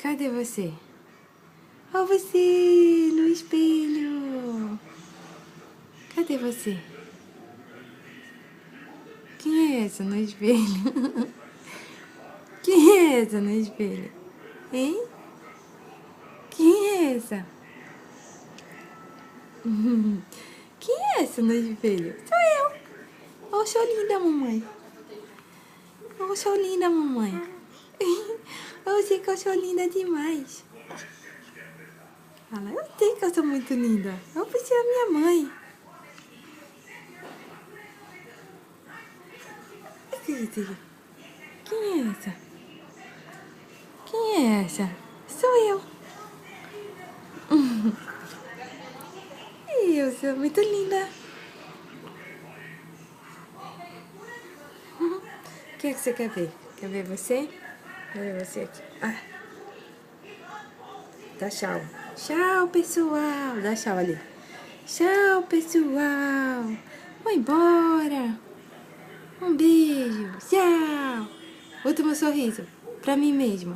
Cadê você? Ó você no espelho. Cadê você? Quem é essa no espelho? Quem é essa no espelho? Hein? Quem é essa? Quem é essa no espelho? Sou eu. Oh, sou linda, mamãe. Oh, sou linda, mamãe. Eu sei que eu sou linda demais. Fala, eu sei que eu sou muito linda. Eu preciso da minha mãe. Quem é essa? Quem é essa? Sou eu. Eu sou muito linda. O que você quer ver? Quer ver você? Quer ver você aqui? Ah. Dá tchau. Tchau, pessoal. Dá tchau ali. Tchau, pessoal. Vou embora. Um beijo. Tchau. Último sorriso. Pra mim mesmo.